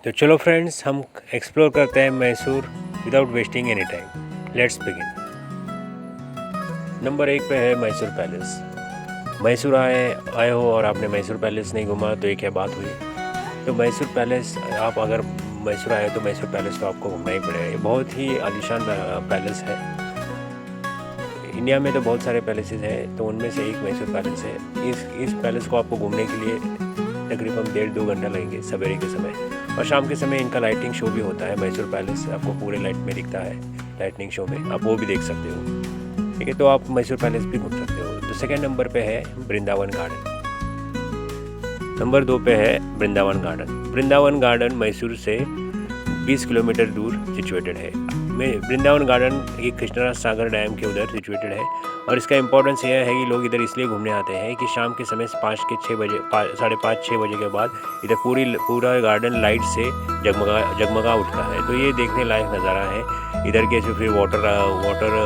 तो चलो फ्रेंड्स, हम एक्सप्लोर करते हैं Mysore without wasting any time. Let's begin. Number 1 पे है मैसूर पैलेस। मैसूर आए हो और आपने मैसूर पैलेस नहीं घूमा तो ये क्या बात हुई। तो मैसूर पैलेस, आप अगर मैसूर आए तो मैसूर पैलेस तो आपको घूमना ही पड़ेगा। ये बहुत ही आलीशान पैलेस है। इंडिया में तो बहुत सारे पैलेसेस हैं, तो उनमें से एक मैसूर पैलेस है। इस पैलेस को आपको घूमने के लिए तकरीबन 1.5-2 घंटा लगेंगे सवेरे के समय, और शाम के समय इनका लाइटिंग शो भी होता है। मैसूर पैलेस आपको पूरे लाइट में दिखता है, लाइटनिंग शो में आप वो भी देख सकते हो। ठीक है, तो आप मैसूर पैलेस भी घूम सकते हो। तो सेकेंड नंबर पे है वृंदावन गार्डन। नंबर 2 पे है वृंदावन गार्डन। वृंदावन गार्डन मैसूर से 20 किलोमीटर दूर सिचुएटेड है। वृंदावन गार्डन ये कृष्णराज सागर डैम के उधर सिचुएटेड है, और इसका इंपॉर्टेंस यह है कि लोग इधर इसलिए घूमने आते हैं कि शाम के समय 5-6 बजे 5:30-6 बजे के बाद इधर पूरा गार्डन लाइट से जगमगा उठता है। तो ये देखने लायक नज़ारा है। इधर के जो फिर वाटर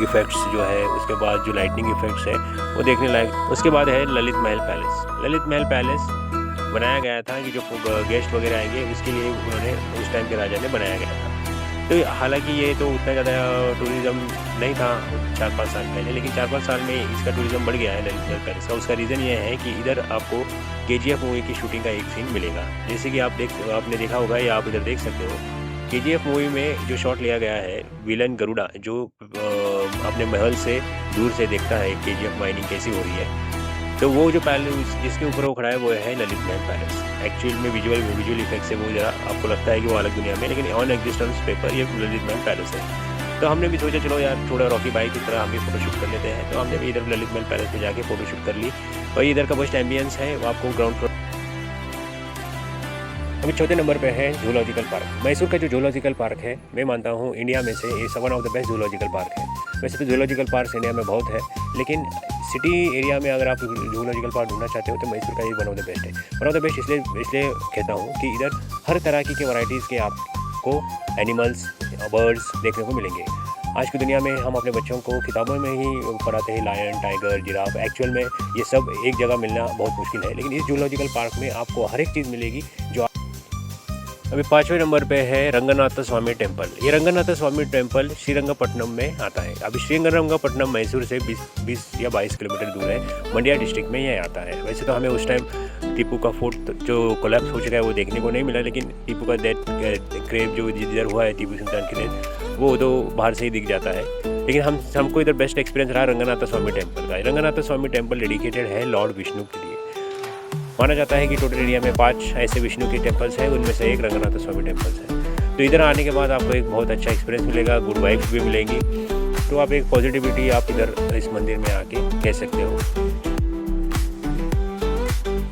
इफ़ेक्ट्स जो है, उसके बाद जो लाइटनिंग इफ़ेक्ट्स है वो देखने लायक। उसके बाद है ललित महल पैलेस। ललित महल पैलेस बनाया गया था कि जो गेस्ट वगैरह आएंगे उसके लिए उन्होंने उस टाइम के राजा ने बनाया गया था। तो हालांकि ये तो उतना ज़्यादा टूरिज़्म नहीं था 4-5 साल पहले, लेकिन 4-5 साल में इसका टूरिज़्म बढ़ गया है ललित महल पैलेस का। उसका रीज़न ये है कि इधर आपको KGF मूवी की शूटिंग का एक सीन मिलेगा। जैसे कि आपने देखा होगा या आप इधर देख सकते हो। KGF मूवी में जो शॉट लिया गया है, विलन गरुड़ा जो अपने महल से दूर से देखता है KGF माइनिंग कैसी हो रही है, तो वो जो पैलेस जिसके ऊपर वो खड़ा है वो है ललित महल पैलेस। एक्चुअल में विजुअल इफेक्ट से वो जरा आपको लगता है कि वो अलग दुनिया में, लेकिन ऑन एग्जिस्टेंस पेपर ये ललित महल पैलेस है। तो हमने भी सोचा चलो यार थोड़ा रॉकी बाई की तरह हम भी फोटोशूट कर लेते हैं। तो हमने भी इधर ललित महल पैलेस में जाके फोटोशूट कर ली, और इधर का बेस्ट एम्बियंस है वो आपको ग्राउंड फ्लोर। अभी चौथे नंबर पे है जूलॉजिकल पार्क। मैसूर का जो जूलॉजिकल पार्क है, मैं मानता हूँ इंडिया में से ये one of the best zoological park है। वैसे तो जूलॉजिकल पार्क इंडिया में बहुत है, लेकिन सिटी एरिया में अगर आप जूलॉजिकल पार्क ढूंढना चाहते हो तो मैसूर का ये वन ऑफ द बेस्ट है। वन ऑफ द बेस्ट इसलिए कहता हूँ कि इधर हर तरह की वैराइटीज़ के आपको एनिमल्स, बर्ड्स देखने को मिलेंगे। आज की दुनिया में हम अपने बच्चों को किताबों में ही पढ़ाते हैं लायन, टाइगर, जिराफ। एक्चुअल में ये सब एक जगह मिलना बहुत मुश्किल है, लेकिन इस जूलॉजिकल पार्क में आपको हर एक चीज़ मिलेगी जो। अभी 5वें नंबर पे है रंगनाथ स्वामी टेम्पल। ये रंगनाथ स्वामी टेम्पल श्रीरंगपट्टनम में आता है। अभी श्रीरंगपट्टनम मैसूर से 20 या 22 किलोमीटर दूर है, मंड्या डिस्ट्रिक्ट में ये आता है। वैसे तो हमें उस टाइम टीपू का फोर्ट जो कोलैप्स हो चुका है वो देखने को नहीं मिला, लेकिन टीपू का डेथ क्रेव जो जिधर हुआ है टीपू सुल्तान की डेथ, वो तो बाहर से ही दिख जाता है। लेकिन हमको इधर बेस्ट एक्सपीरियंस रहा रंगनाथ स्वामी टेम्पल का। रंगनाथ स्वामी टेम्पल डेडिकेटेड है लॉर्ड विष्णु के लिए। माना जाता है कि टोटल इंडिया में 5 ऐसे विष्णु के टेम्पल्स हैं, उनमें से एक रंगनाथ स्वामी टेम्पल्स है। तो इधर आने के बाद आपको एक बहुत अच्छा एक्सपीरियंस मिलेगा, गुड वाइब्स भी मिलेंगी। तो आप एक पॉजिटिविटी आप इधर इस मंदिर में आके कह सकते हो।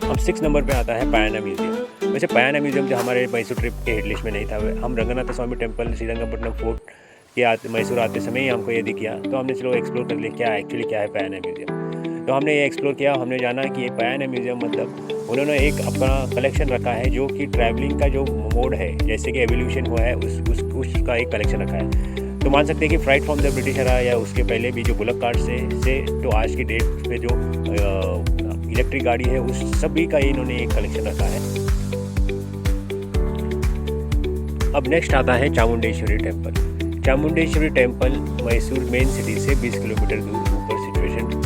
अब 6 नंबर पे आता है पयाना म्यूजियम। वैसे पयाना म्यूजियम जो हमारे मैसूर ट्रिप के हिट लिस्ट में नहीं था, हम रंगनाथ स्वामी टेम्पल, श्रीरंगपट्टनम फोर्ट के मैसूर आते समय ही हमको ये दिख गया, तो हमने चलो एक्सप्लोर कर लिया क्या है पयाना म्यूजियम। तो हमने ये एक्सप्लोर किया, हमने जाना कि ये पयाना म्यूजियम मतलब उन्होंने एक अपना कलेक्शन रखा है जो कि ट्रैवलिंग का जो मोड है, जैसे कि एवोल्यूशन हुआ है उसका एक कलेक्शन रखा है। तो मान सकते हैं कि fright from the British era या उसके पहले भी जो बुलक कार्ट से तो आज की डेट पे जो इलेक्ट्रिक गाड़ी है उस सभी का इन्होंने एक कलेक्शन रखा है। अब नेक्स्ट आता है Chamundeshwari temple. Chamundeshwari temple Mysore main city से 20 किलोमीटर दूर ऊपर सिचुएशन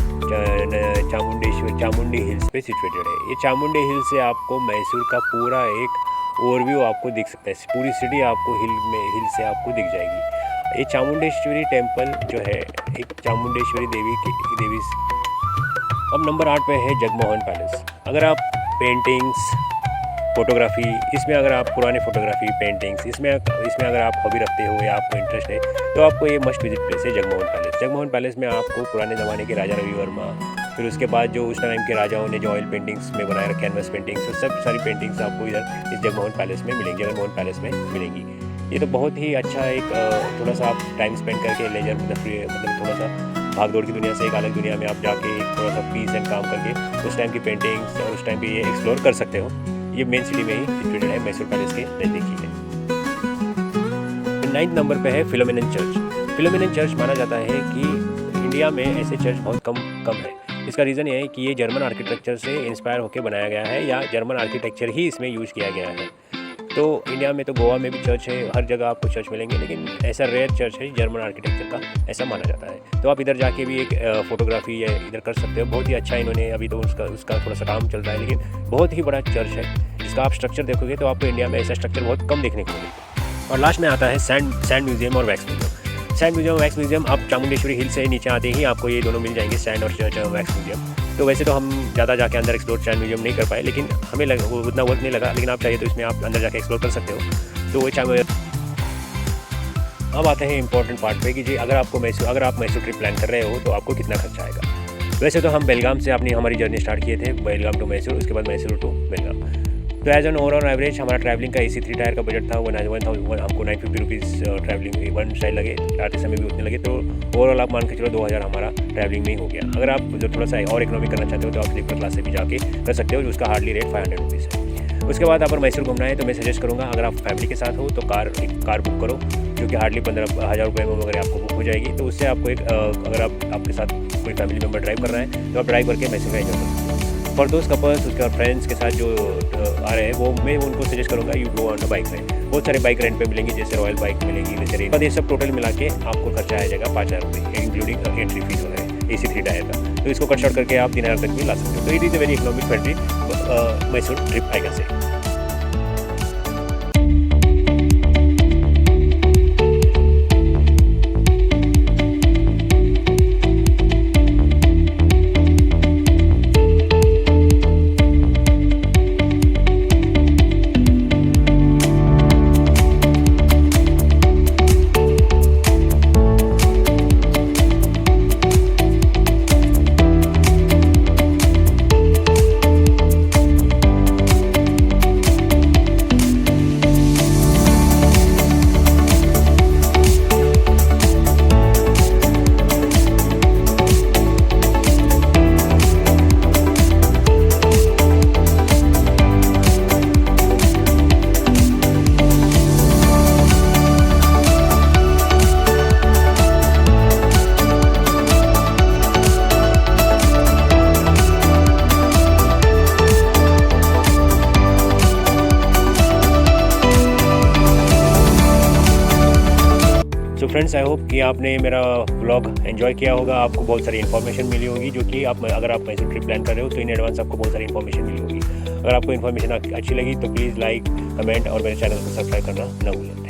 चामुंडी हिल्स पे सिचुएटेड है। ये चामुंडी हिल से आपको मैसूर का पूरा एक ओवरव्यू आपको दिख सकता है। पूरी सिटी आपको हिल से आपको दिख जाएगी। ये चामुंडेश्वरी टेम्पल जो है एक चामुंडेश्वरी देवी अब नंबर 8 पे है जगमोहन पैलेस। अगर आप पेंटिंग्स, फोटोग्राफी, इसमें अगर आप पुराने फोटोग्राफी, पेंटिंग्स, इसमें अगर आप हॉबी रखते हो या आपको इंटरेस्ट है तो आपको ये मस्ट विजिट प्लेस है जगमोहन पैलेस। जगमोहन पैलेस में आपको पुराने ज़माने के राजा रवि वर्मा, फिर उसके बाद जो उस टाइम के राजाओं ने जो ऑयल पेंटिंग्स में बनाया रखा, कैनवस पेंटिंग्स, तो सब सारी पेंटिंग्स आपको इधर इस जगमोहन पैलेस में मिलेंगी, जगमोहन पैलेस में मिलेंगी। ये तो बहुत ही अच्छा एक थोड़ा सा आप टाइम स्पेंड करके लेजर मतलब थोड़ा सा भाग दौड़ की दुनिया से एक अलग दुनिया में आप जाके एक थोड़ा सा पीस एंड काम करके उस टाइम की पेंटिंग्स और उस टाइम पे ये एक्सप्लोर कर सकते हो। ये मेन सिटी में ही सिचुएटेड है, मैसूर पैलेस के नज़दीक ही है। 9th नंबर पे है फिलोमिनन चर्च। फिलोमिनन चर्च माना जाता है कि इंडिया में ऐसे चर्च बहुत कम है। इसका रीज़न ये है कि ये जर्मन आर्किटेक्चर से इंस्पायर होकर बनाया गया है, या जर्मन आर्किटेक्चर ही इसमें यूज़ किया गया है। तो इंडिया में तो गोवा में भी चर्च है, हर जगह आपको चर्च मिलेंगे, लेकिन ऐसा रेयर चर्च है जर्मन आर्किटेक्चर का, ऐसा माना जाता है। तो आप इधर जाके भी एक फ़ोटोग्राफी या इधर कर सकते हो। बहुत ही अच्छा इन्होंने, अभी तो उसका थोड़ा सा काम चल रहा है, लेकिन बहुत ही बड़ा चर्च है जिसका आप स्ट्रक्चर देखोगे तो आपको इंडिया में ऐसा स्ट्रक्चर बहुत कम देखने को मिलेगा। और लास्ट में आता है सैंड म्यूजियम और वैक्स म्यूजियम। सैंड म्यूजियम और वैक्स म्यूजियम, आप चामुंडेश्वरी हिल से नीचे आते ही आपको ये दोनों मिल जाएंगे, सैंड और वैक्स म्यूजियम। तो वैसे तो हम ज़्यादा जाके अंदर एक्सप्लोर सैंड म्यूजियम नहीं कर पाए, लेकिन हमें वो उतना वर्क नहीं लगा, लेकिन आप चाहिए तो इसमें आप अंदर जाके एक्सप्लोर कर सकते हो। तो वो अब आते हैं इंपॉर्टेंट पार्ट पे कि जी अगर आप मैसूर ट्रिप प्लान कर रहे हो तो आपको कितना खर्चा आएगा। वैसे तो हम बेलगाम से हमारी जर्नी स्टार्ट किए थे, बेलगाम टू मैसूर, उसके बाद मैसूर टू बेलगाम। तो एज एन ओवरऑल एवरेज हमारा ट्रैवलिंग का AC 3 टायर का बजट था, हमको 950 रुपीज़ ट्रैवलिंग वन साइड लगे, आते समय भी उतने लगे। तो ओवरऑल आप मान के चलो 2000 हमारा ट्रैवलिंग में ही हो गया। अगर आप जो थोड़ा सा और इकोनॉमी करना चाहते हो तो आप स्लीपर क्लास से भी जाके कर सकते हो, उसका हार्डली रेट 500 रुपीज़ है। उसके बाद अगर मैसूर घूमना है तो मैं सजेस्ट करूँगा, अगर आप फैमिली के साथ हो तो एक कार बुक करो, क्योंकि हार्डली 15,000 रुपये में अगर आपको बुक हो जाएगी। तो उससे आपको अगर आपके साथ कोई फैमिली मेम्बर ड्राइव कर रहा है तो आप ड्राइव करके मैसूर एंजॉय कर सकते हो। फॉर दोस्त कपल्स, उसके फ्रेंड्स के साथ जो आ रहे हैं मैं उनको सजेस्ट करूँगा you go on the bike rent. बहुत सारे बाइक रेंट पे मिलेंगे, जैसे रॉयल बाइक मिलेगी, लेजर। ये सब टोटल मिला के आपको खर्चा आ जाएगा 5000 रुपये, इंक्लूडिंग एंट्री फीस वगैरह AC 3 टायर का। तो इसको कट शॉर्ट करके आप 3000 तक भी ला सकते हो। तो it is a very economic friendly Mysore trip I can say. तो फ्रेंड्स, आई होप कि आपने मेरा ब्लॉग एंजॉय किया होगा, आपको बहुत सारी इन्फॉर्मेशन मिली होगी, जो कि अगर आप मैसूर ट्रिप प्लान कर रहे हो तो इन एडवांस आपको बहुत सारी इन्फॉर्मेशन मिली होगी। अगर आपको इन्फॉर्मेशन अच्छी लगी तो प्लीज़ लाइक, कमेंट और मेरे चैनल को सब्सक्राइब करना ना भूलें।